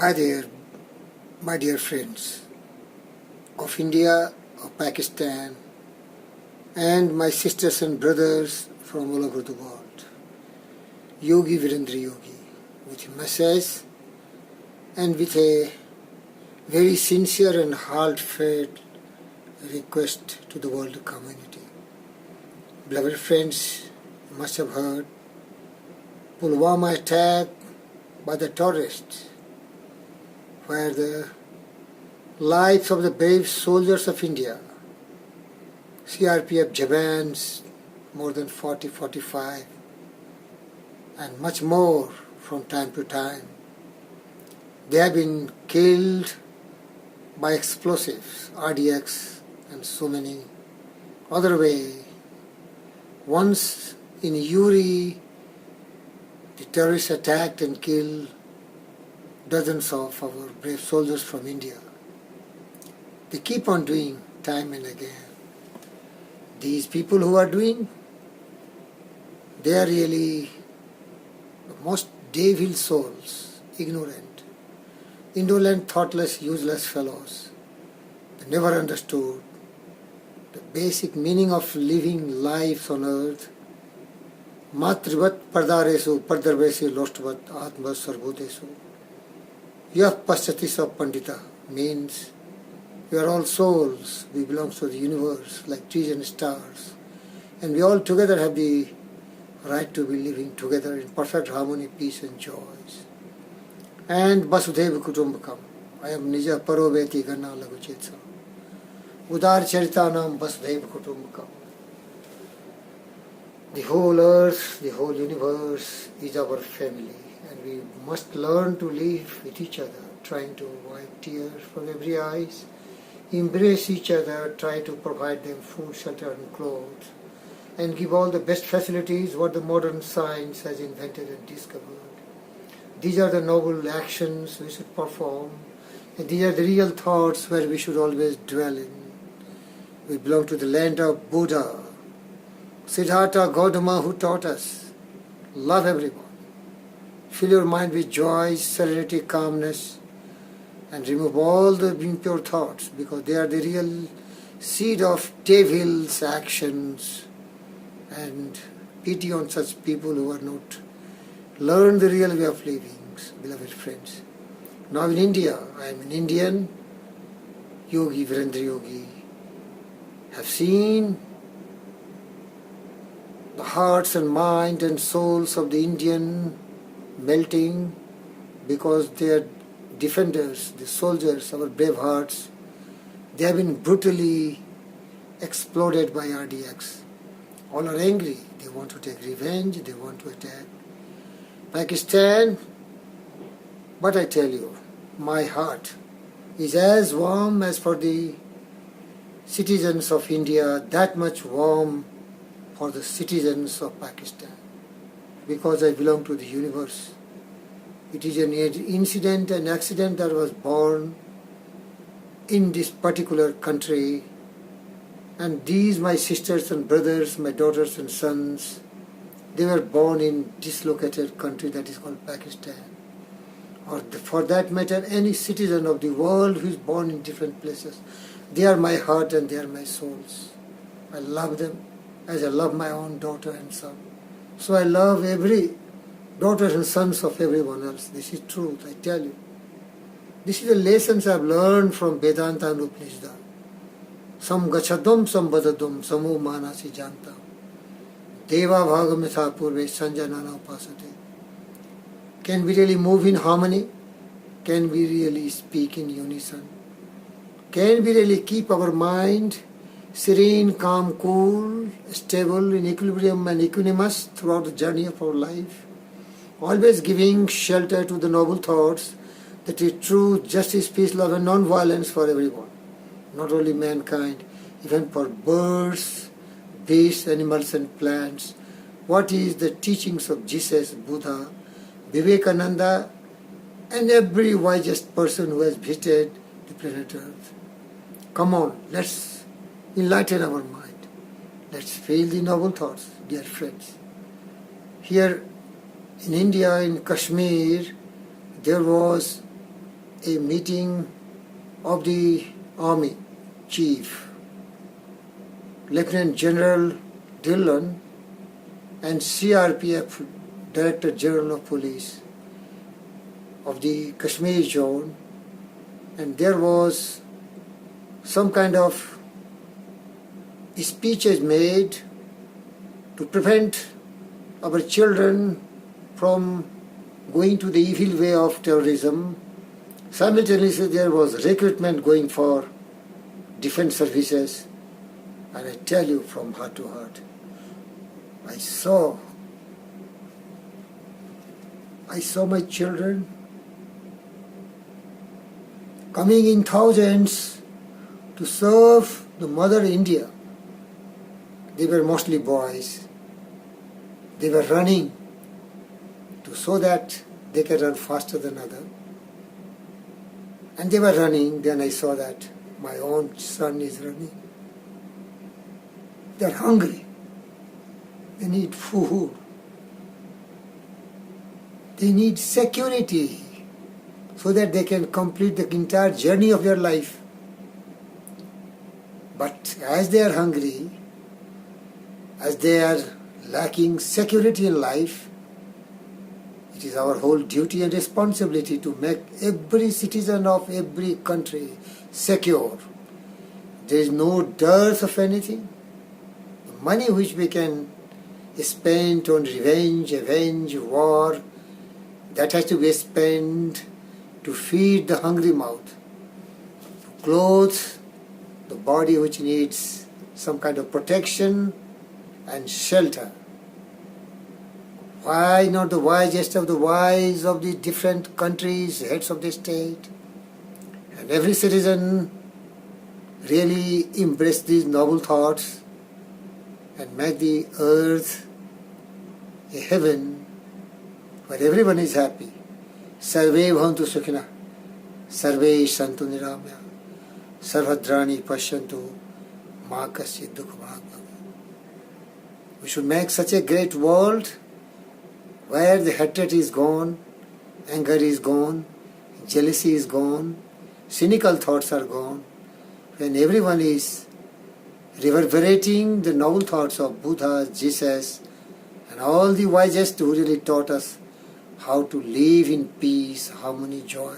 Hi there, my dear friends of India, of Pakistan, and my sisters and brothers from all over the world. Yogi Virendra Yogi, with a message and with a very sincere and heartfelt request to the world community. Beloved friends, you must have heard Pulwama attack by the terrorists, where the lives of the brave soldiers of India, CRPF Jawans, more than 40, 45, and much more from time to time, they have been killed by explosives, RDX, and so many other way. Once in Uri, the terrorists attacked and killed dozens of our brave soldiers from India. They keep on doing time and again. These people who are doing, they are really the most devil souls, ignorant, indolent, thoughtless, useless fellows. They never understood the basic meaning of living lives on earth. Matrivat pardaresu pardarvesu lostvat atma sarvhutesu. Yah paschatis of Pandita means we are all souls, we belong to the universe like trees and stars, and we all together have the right to be living together in perfect harmony, peace and joys. And Vasudhaiva Kutumbakam, I am Nija Paroveti Ganna Laguchetsa. Udar Charitanam Vasudhaiva Kutumbakam. The whole earth, the whole universe is our family, and we must learn to live with each other, trying to wipe tears from every eyes, embrace each other, try to provide them food, shelter and clothes, and give all the best facilities what the modern science has invented and discovered. These are the noble actions we should perform, and these are the real thoughts where we should always dwell in. We belong to the land of Buddha, Siddhartha Gautama, who taught us, love everyone. Fill your mind with joy, serenity, calmness, and remove all the impure thoughts, because they are the real seed of devil's actions. And pity on such people who are not learned the real way of living, beloved friends. Now in India, I am an Indian, Yogi Virendra Yogi, have seen the hearts and mind and souls of the Indian melting, because they are defenders, the soldiers, our brave hearts, they have been brutally exploded by RDX. All are angry, they want to take revenge, they want to attack Pakistan. But I tell you, my heart is as warm as for the citizens of India, that much warm for the citizens of Pakistan, because I belong to the universe. It is an incident, an accident that was born in this particular country, and these my sisters and brothers, my daughters and sons, they were born in dislocated country that is called Pakistan. Or for that matter, any citizen of the world who is born in different places. They are my heart and they are my souls. I love them as I love my own daughter and son. So I love every daughters and sons of everyone else. This is truth, I tell you. This is the lessons I've learned from Vedanta and Upanishad. Sam gachadum, sam badadum, samu manasi janta. Deva bhagamitha purve sanjanana upasate. Can we really move in harmony? Can we really speak in unison? Can we really keep our mind serene, calm, cool, stable, in equilibrium and equanimous throughout the journey of our life? Always giving shelter to the noble thoughts that is truth, justice, peace, love and non-violence for everyone. Not only mankind, even for birds, beasts, animals and plants. What is the teachings of Jesus, Buddha, Vivekananda and every wisest person who has visited the planet Earth? Come on, let's enlighten our mind. Let's feel the noble thoughts, dear friends. Here in India, in Kashmir, there was a meeting of the Army Chief, Lieutenant General Dillon, and CRPF Director General of Police of the Kashmir zone, and there was some kind of speeches made to prevent our children from going to the evil way of terrorism. Simultaneously there was recruitment going for defense services, and I tell you from heart to heart, I saw my children coming in thousands to serve the Mother India. They were mostly boys. They were running so that they can run faster than others. And they were running, then I saw that my own son is running. They are hungry. They need food. They need security so that they can complete the entire journey of their life. But as they are hungry, as they are lacking security in life, it is our whole duty and responsibility to make every citizen of every country secure. There is no dearth of anything. The money which we can spend on revenge, avenge, war, that has to be spent to feed the hungry mouth, to clothe the body which needs some kind of protection and shelter. Why not the wisest of the wise of the different countries, heads of the state, and every citizen really embrace these noble thoughts and make the earth a heaven where everyone is happy. Sarve bhavantu sukhina, sarve santu niramya, sarvadrani pashyantu, ma kasya dukha bhag. We should make such a great world where the hatred is gone, anger is gone, jealousy is gone, cynical thoughts are gone, when everyone is reverberating the noble thoughts of Buddha, Jesus, and all the wisest who really taught us how to live in peace, harmony, joy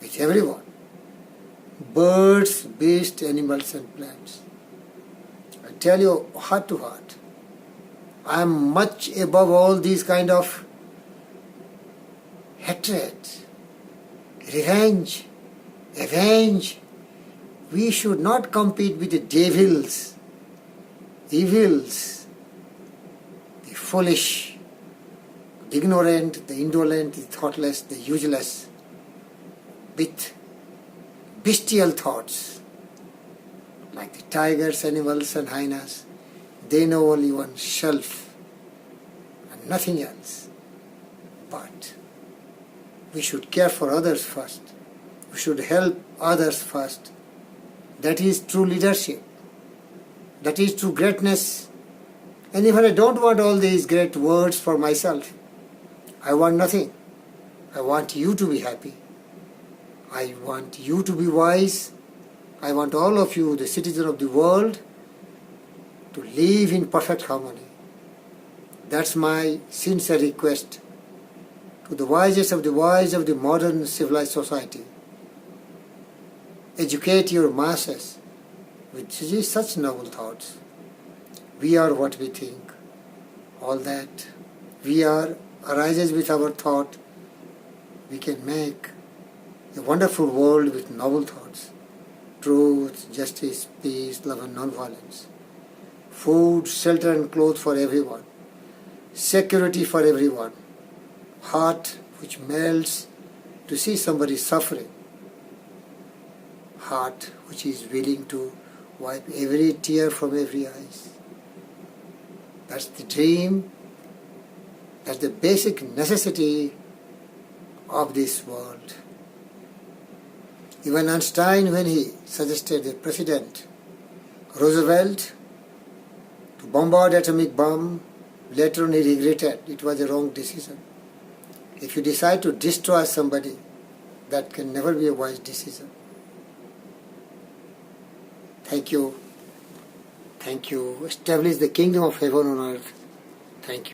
with everyone. Birds, beasts, animals and plants. I tell you heart to heart, I am much above all these kind of hatred, revenge, avenge. We should not compete with the devils, evils, the foolish, the ignorant, the indolent, the thoughtless, the useless, with bestial thoughts, like the tigers, animals and hyenas. They know only one self and nothing else. But we should care for others first. We should help others first. That is true leadership. That is true greatness. And even I don't want all these great words for myself. I want nothing. I want you to be happy. I want you to be wise. I want all of you, the citizens of the world, to live in perfect harmony. That's my sincere request to the wisest of the wise of the modern civilized society. Educate your masses with such noble thoughts. We are what we think. All that we are arises with our thought. We can make a wonderful world with noble thoughts. Truth, justice, peace, love and non-violence. Food, shelter and clothes for everyone. Security for everyone. Heart which melts to see somebody suffering. Heart which is willing to wipe every tear from every eyes. That's the dream. That's the basic necessity of this world. Even Einstein, when he suggested the President Roosevelt to bombard atomic bomb, later on he regretted it was a wrong decision. If you decide to destroy somebody, that can never be a wise decision. Thank you. Thank you. Establish the kingdom of heaven on earth. Thank you.